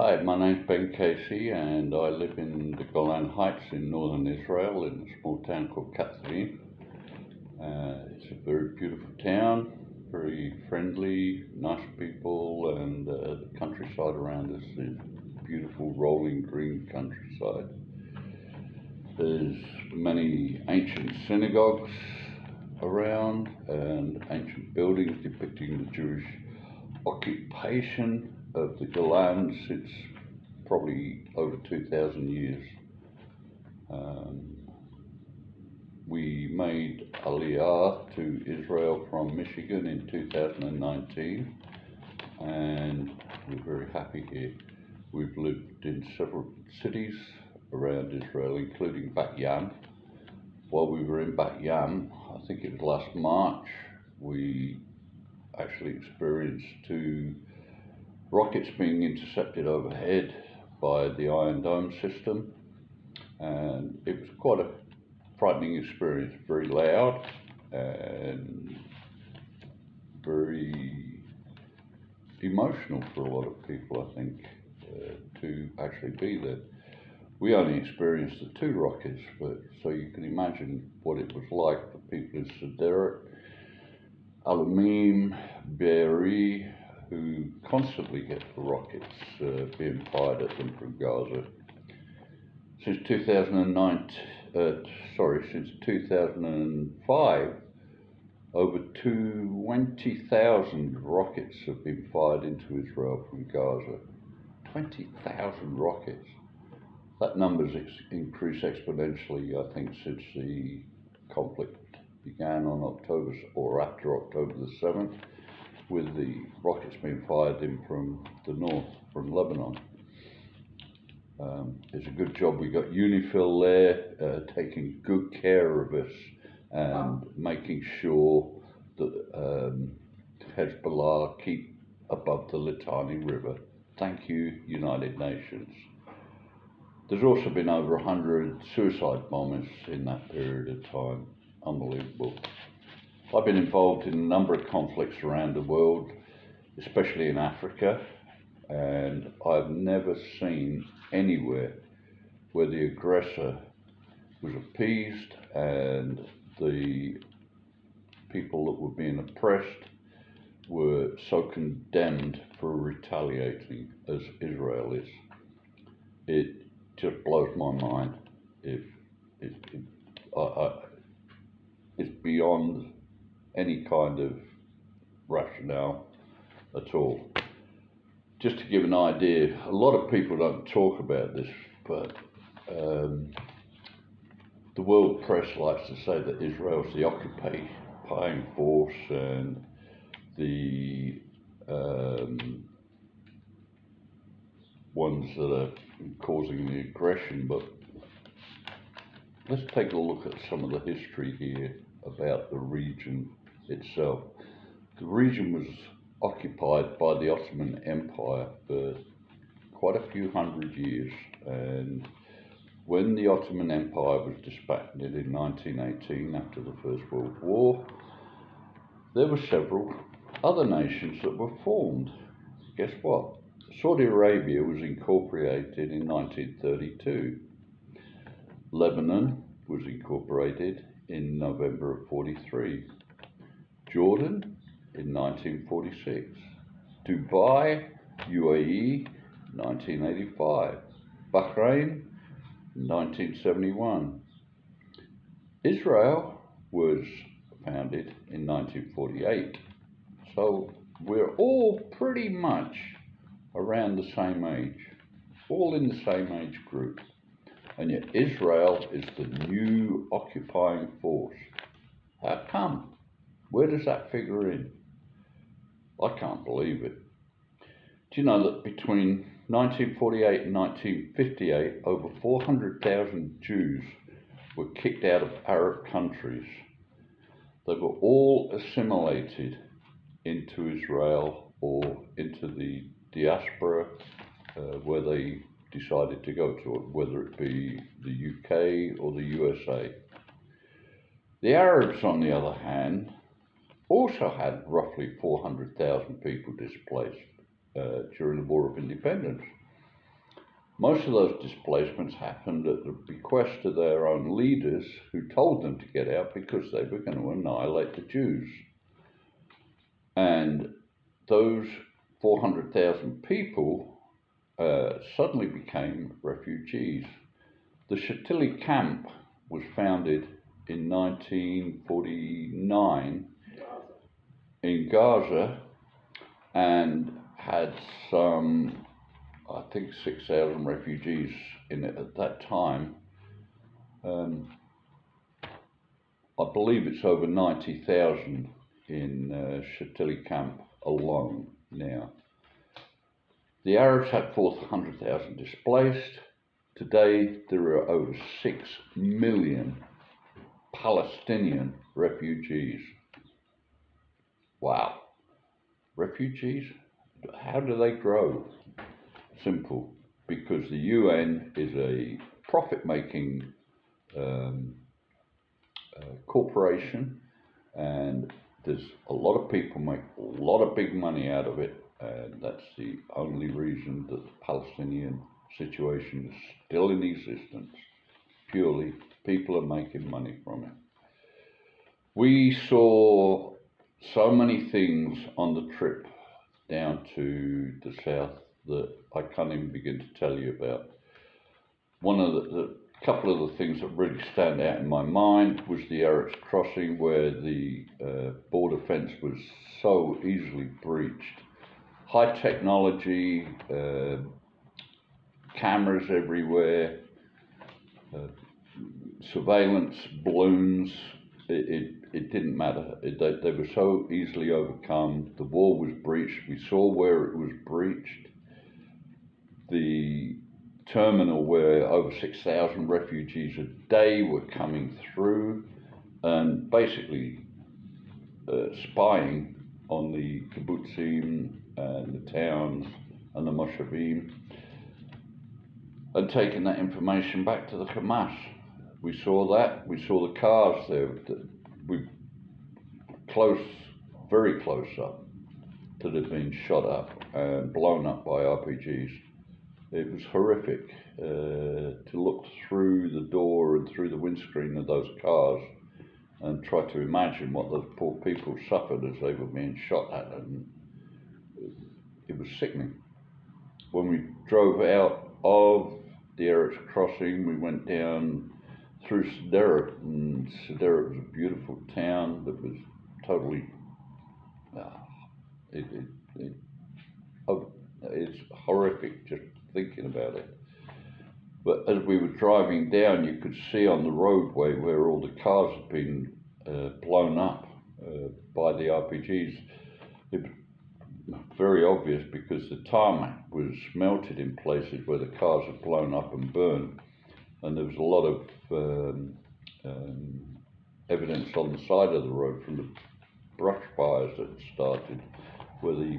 Hi, my name's Ben Casey and I live in the Golan Heights in northern Israel in a small town called coveted. It's a very beautiful town, very friendly, nice people, and the countryside around us is beautiful rolling green countryside. There's many ancient synagogues around and ancient buildings depicting the Jewish occupation of the Golan since probably over 2,000 years. We made Aliyah to Israel from Michigan in 2019 and we're very happy here. We've lived in several cities around Israel, including Bat Yam. While we were in Bat Yam, I think it was last March, we actually experienced two rockets being intercepted overhead by the Iron Dome system, and it was quite a frightening experience, very loud and very emotional for a lot of people, I think, to actually be there. We only experienced the two rockets, but so you can imagine what it was like for people in Sderot, Alamim, Be'eri, who constantly get the rockets being fired at them from Gaza. Since 2005, over 20,000 rockets have been fired into Israel from Gaza. 20,000 rockets. That number's increased exponentially, I think, since the conflict began on October or after October the 7th, with the rockets being fired in from the north, from Lebanon. It's a good job we got UNIFIL there, taking good care of us and making sure that Hezbollah keep above the Litani River. Thank you, United Nations. There's also been over 100 suicide bombers in that period of time. Unbelievable. I've been involved in a number of conflicts around the world, especially in Africa, and I've never seen anywhere where the aggressor was appeased and the people that were being oppressed were so condemned for retaliating as Israel is. It just blows my mind. It's beyond any kind of rationale at all. Just to give an idea, a lot of people don't talk about this, but the world press likes to say that Israel's the occupying force and the ones that are causing the aggression, but let's take a look at some of the history here about the region itself. The region was occupied by the Ottoman Empire for quite a few hundred years, and when the Ottoman Empire was disbanded in 1918 after the First World War, there were several other nations that were formed. Guess what? Saudi Arabia was incorporated in 1932. Lebanon was incorporated in November of 43. Jordan in 1946. Dubai, UAE, 1985. Bahrain, 1971. Israel was founded in 1948. So we're all pretty much around the same age, all in the same age group. And yet Israel is the new occupying force. How come? Where does that figure in? I can't believe it. Do you know that between 1948 and 1958, over 400,000 Jews were kicked out of Arab countries? They were all assimilated into Israel or into the diaspora where they decided to go to it, whether it be the UK or the USA. The Arabs, on the other hand, also had roughly 400,000 people displaced during the War of Independence. Most of those displacements happened at the bequest of their own leaders who told them to get out because they were going to annihilate the Jews. And those 400,000 people suddenly became refugees. The Shatili camp was founded in 1949 in Gaza and had some, I think, 6,000 refugees in it at that time. I believe it's over 90,000 in Shatili camp alone now. The Arabs had 400,000 displaced. Today there are over 6 million Palestinian refugees. Wow. Refugees? How do they grow? Simple. Because the UN is a profit-making corporation, and there's a lot of people make a lot of big money out of it, and that's the only reason that the Palestinian situation is still in existence. Purely, people are making money from it. We saw so many things on the trip down to the south that I can't even begin to tell you about. One of the couple of the things that really stand out in my mind was the Eretz crossing, where the border fence was so easily breached. High technology, cameras everywhere, surveillance balloons, it didn't matter. They were so easily overcome. The wall was breached. We saw where it was breached. The terminal where over 6,000 refugees a day were coming through and basically spying on the kibbutzim and the towns and the moshavim, and taking that information back to the Hamas. We saw that. We saw the cars there. We very close up, that had been shot up and blown up by RPGs. It was horrific to look through the door and through the windscreen of those cars and try to imagine what those poor people suffered as they were being shot at, and it was sickening. When we drove out of the Eretz crossing, we went down through Sderot, and Sderot was a beautiful town that was totally, it's horrific just thinking about it. But as we were driving down, you could see on the roadway where all the cars had been blown up by the RPGs. It was very obvious because the tarmac was melted in places where the cars had blown up and burned, and there was a lot of evidence on the side of the road from the brush fires that had started, where the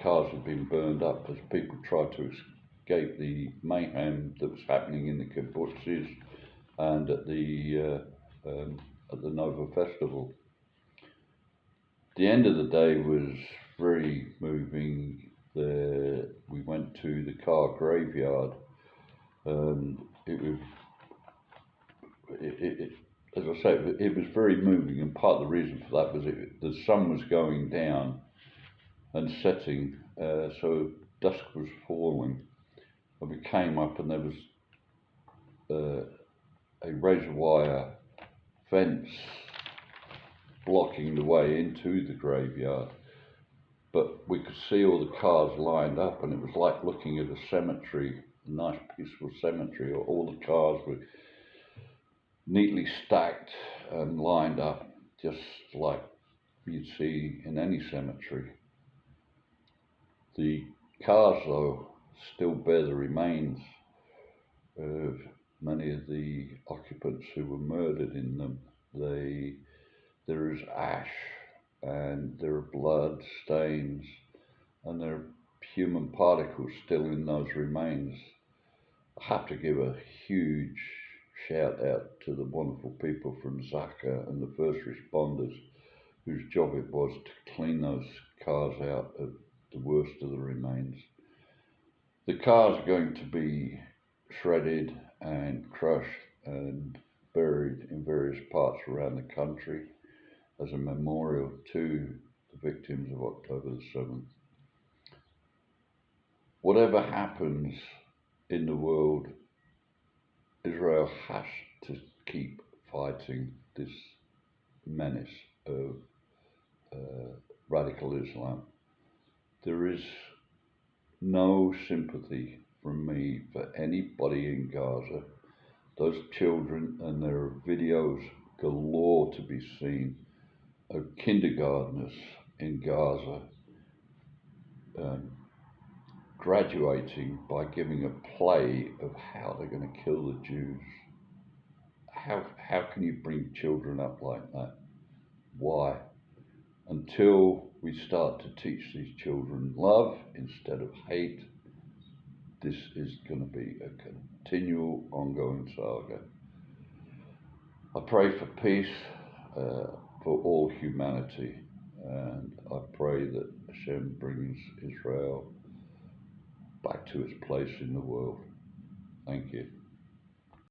cars had been burned up as people tried to escape the mayhem that was happening in the kibbutzes and at the Nova Festival. The end of the day was very moving. We went to the car graveyard, and as I say, it was very moving, and part of the reason for that was the sun was going down and setting, so dusk was falling, and we came up and there was a razor wire fence blocking the way into the graveyard, but we could see all the cars lined up, and it was like looking at a cemetery, a nice peaceful cemetery. All the cars were neatly stacked and lined up, just like you'd see in any cemetery. The cars, though, still bear the remains of many of the occupants who were murdered in them. There is ash, and there are blood stains, and there are human particles still in those remains. I have to give a huge shout out to the wonderful people from Zaka and the first responders whose job it was to clean those cars out of the worst of the remains. The cars are going to be shredded and crushed and buried in various parts around the country as a memorial to the victims of October the 7th. Whatever happens in the world, Israel has to keep fighting this menace of radical Islam. There is no sympathy from me for anybody in Gaza. Those children, and there are videos galore to be seen of kindergartners in Gaza graduating by giving a play of how they're going to kill the Jews. How can you bring children up like that? Why? Until we start to teach these children love instead of hate, this is going to be a continual, ongoing saga. I pray for peace for all humanity, and I pray that Hashem brings Israel back to its place in the world. Thank you.